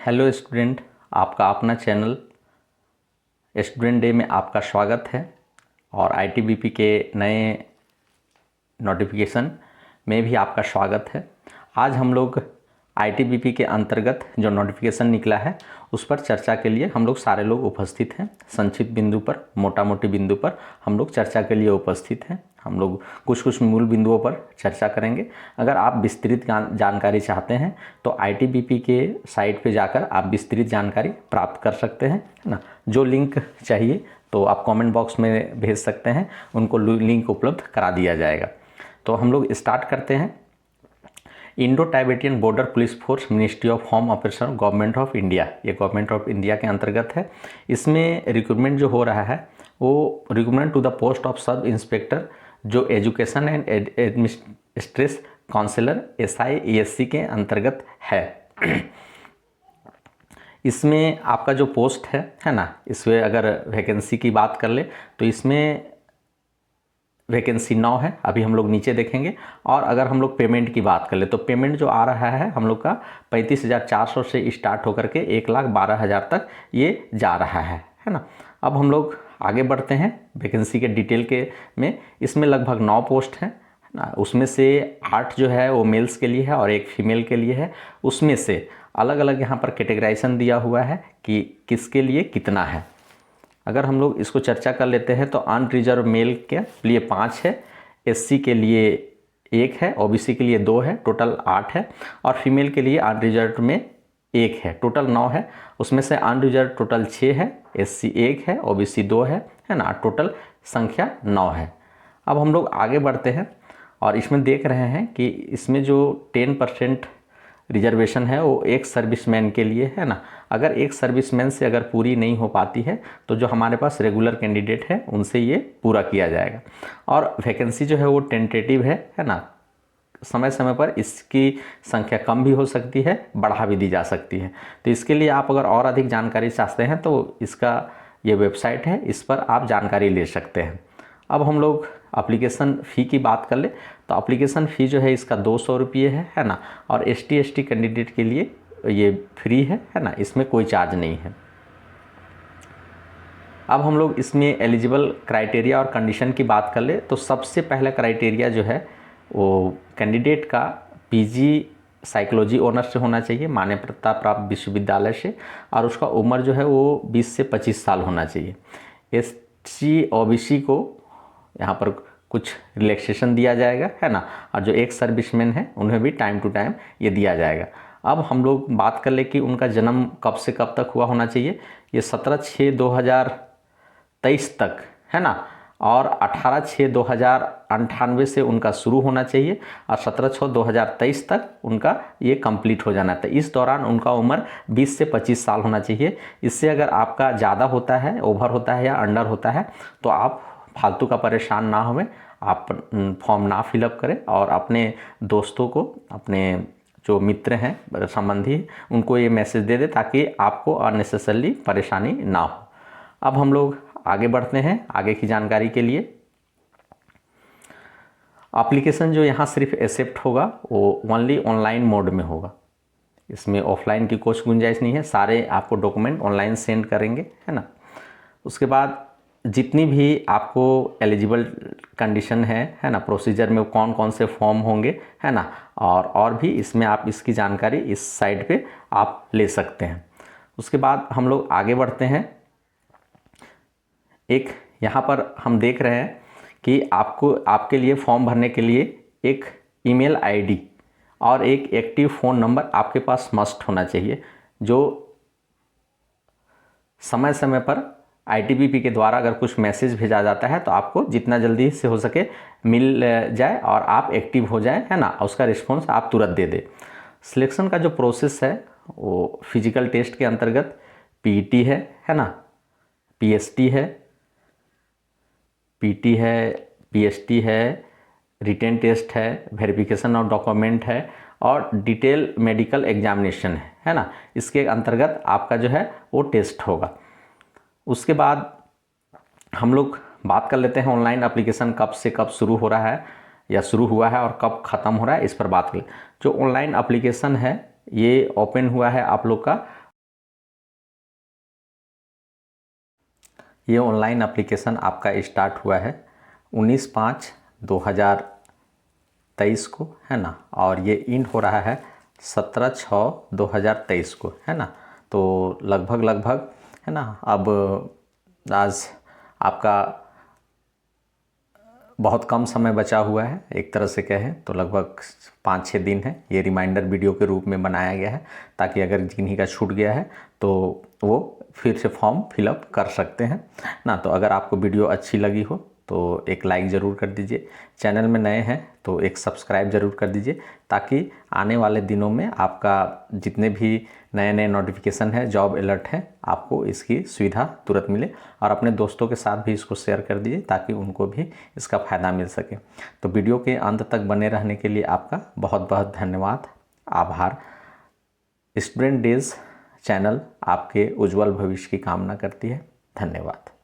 Hello student, आपका अपना channel student day में आपका स्वागत है। और आईटीबीपी के नए नोटिफिकेशन में भी आपका स्वागत है। आज हम लोग आईटीबीपी के अंतर्गत जो नोटिफिकेशन निकला है उस पर चर्चा के लिए हम लोग सारे लोग उपस्थित हैं। संक्षिप्त बिंदु पर, मोटा मोटी बिंदु पर हम लोग चर्चा के लिए उपस्थित हैं। हम लोग कुछ मूल बिंदुओं पर चर्चा करेंगे। अगर आप विस्तृत जानकारी चाहते हैं तो आईटीबीपी के साइट पे जाकर आप विस्तृत जानकारी प्राप्त कर सकते हैं, है ना। जो लिंक चाहिए तो आप कमेंट बॉक्स में भेज सकते हैं, उनको लिंक उपलब्ध करा दिया जाएगा। तो हम लोग स्टार्ट करते हैं। Indo Tibetan border police force, ministry of home affairs, government of India, ये गवर्नमेंट ऑफ इंडिया के अंतर्गत है। इसमें रिक्रूटमेंट जो हो रहा है वो recruitment to the post of sub inspector, जो education and administrative counsellor SI/ESC के अंतर्गत है। इसमें आपका जो पोस्ट है ना, इसमें अगर वैकेंसी की बात कर ले तो इसमें वैकेंसी 9 है। अभी हम लोग नीचे देखेंगे। और अगर हम लोग पेमेंट की बात कर ले तो पेमेंट जो आ रहा है हम लोग का 35,400 से स्टार्ट होकर के 1,12,000 तक ये जा रहा है ना। अब हम लोग आगे बढ़ते हैं वैकेंसी के डिटेल के में। इसमें लगभग 9 पोस्ट हैं ना। उसमें से 8 जो है वो मेल्स के लिए है और 1 फीमेल के लिए है। उसमें से अलग अलग यहाँ पर कैटेगराइजेशन दिया हुआ है कि किसके लिए कितना है। अगर हम लोग इसको चर्चा कर लेते हैं तो अनरिजर्व मेल के लिए 5 है, SC के लिए 1 है, OBC के लिए 2 है, टोटल 8 है। और फीमेल के लिए अनरिजर्व में 1 है, टोटल 9 है। उसमें से अनरिजर्व टोटल 6 है, SC 1 है, OBC 2 है ना। टोटल संख्या 9 है। अब हम लोग आगे बढ़ते हैं और इसमें देख रहे हैं कि इसमें जो 10% रिजर्वेशन है वो एक सर्विसमैन के लिए है ना। अगर एक सर्विसमैन से अगर पूरी नहीं हो पाती है तो जो हमारे पास रेगुलर कैंडिडेट है उनसे ये पूरा किया जाएगा। और वैकेंसी जो है वो टेंटेटिव है ना। समय समय पर इसकी संख्या कम भी हो सकती है, बढ़ा भी दी जा सकती है। तो इसके लिए आप अगर और अधिक जानकारी चाहते हैं तो इसका ये वेबसाइट है, इस पर आप जानकारी ले सकते हैं। अब हम लोग एप्लीकेशन फ़ी की बात कर ले तो एप्लीकेशन फ़ी जो है इसका 200 रुपये है ना। और ST/ST कैंडिडेट के लिए ये फ्री है ना, इसमें कोई चार्ज नहीं है। अब हम लोग इसमें एलिजिबल क्राइटेरिया और कंडीशन की बात कर ले तो सबसे पहला क्राइटेरिया जो है वो कैंडिडेट का PG साइकोलॉजी ऑनर्स से होना चाहिए, मान्यता प्राप्त विश्वविद्यालय से। और उसका उम्र जो है वो 20 से 25 साल होना चाहिए। SC OBC को यहाँ पर कुछ रिलैक्सेशन दिया जाएगा है ना। और जो एक सर्विसमैन है उन्हें भी टाइम टू टाइम ये दिया जाएगा। अब हम लोग बात कर ले कि उनका जन्म कब से कब तक हुआ होना चाहिए। ये 17/6/2023 तक है ना। और 18/6/2098 से उनका शुरू होना चाहिए और 17/6/2023 तक उनका ये कंप्लीट हो जाना था। इस दौरान उनका उम्र 20 से 25 साल होना चाहिए। इससे अगर आपका ज़्यादा होता है, ओवर होता है या अंडर होता है तो आप फालतू का परेशान ना होवें, आप फॉर्म ना फिलअप करें और अपने दोस्तों को, अपने जो मित्र हैं, संबंधी, उनको ये मैसेज दे दें ताकि आपको अननेसेसरली परेशानी ना हो। अब हम लोग आगे बढ़ते हैं आगे की जानकारी के लिए। एप्लीकेशन जो यहाँ सिर्फ एक्सेप्ट होगा वो ओनली ऑनलाइन मोड में होगा। इसमें ऑफलाइन की कोई गुंजाइश नहीं है। सारे आपको डॉक्यूमेंट ऑनलाइन सेंड करेंगे है ना। उसके बाद जितनी भी आपको एलिजिबल कंडीशन है ना, प्रोसीजर में कौन कौन से फॉर्म होंगे है ना। और भी इसमें आप इसकी जानकारी इस साइट पे आप ले सकते हैं। उसके बाद हम लोग आगे बढ़ते हैं। एक यहाँ पर हम देख रहे हैं कि आपके लिए फॉर्म भरने के लिए एक ईमेल ID और एक एक्टिव फ़ोन नंबर आपके पास मस्ट होना चाहिए, जो समय समय पर ITBP के द्वारा अगर कुछ मैसेज भेजा जाता है तो आपको जितना जल्दी से हो सके मिल जाए और आप एक्टिव हो जाए है ना। उसका रिस्पॉन्स आप तुरंत दे दें। सिलेक्शन का जो प्रोसेस है वो फिजिकल टेस्ट के अंतर्गत PET है ना, PST है, PT है, PST है, रिटेन टेस्ट है, वेरिफिकेशन ऑफ डॉक्यूमेंट है और डिटेल मेडिकल एग्जामिनेशन है ना। इसके अंतर्गत आपका जो है वो टेस्ट होगा। उसके बाद हम लोग बात कर लेते हैं ऑनलाइन एप्लीकेशन कब से कब शुरू हो रहा है या शुरू हुआ है और कब ख़त्म हो रहा है, इस पर बात करें। जो ऑनलाइन एप्लीकेशन है ये ओपन हुआ है आप लोग का ये ऑनलाइन एप्लीकेशन आपका स्टार्ट हुआ है 19/5/2023 को, है ना, और ये इंड हो रहा है 17/6/2023 को, है ना। तो लगभग है ना, अब आज आपका बहुत कम समय बचा हुआ है, एक तरह से कहें तो लगभग 5-6 दिन है। ये रिमाइंडर वीडियो के रूप में बनाया गया है ताकि अगर जिन्हीं का छूट गया है तो वो फिर से फॉर्म फिलअप कर सकते हैं ना। तो अगर आपको वीडियो अच्छी लगी हो तो एक लाइक ज़रूर कर दीजिए, चैनल में नए हैं तो एक सब्सक्राइब ज़रूर कर दीजिए ताकि आने वाले दिनों में आपका जितने भी नए नोटिफिकेशन है, जॉब अलर्ट है, आपको इसकी सुविधा तुरंत मिले। और अपने दोस्तों के साथ भी इसको शेयर कर दीजिए ताकि उनको भी इसका फ़ायदा मिल सके। तो वीडियो के अंत तक बने रहने के लिए आपका बहुत बहुत धन्यवाद, आभार। स्टूडेंट डेज चैनल आपके उज्जवल भविष्य की कामना करती है। धन्यवाद।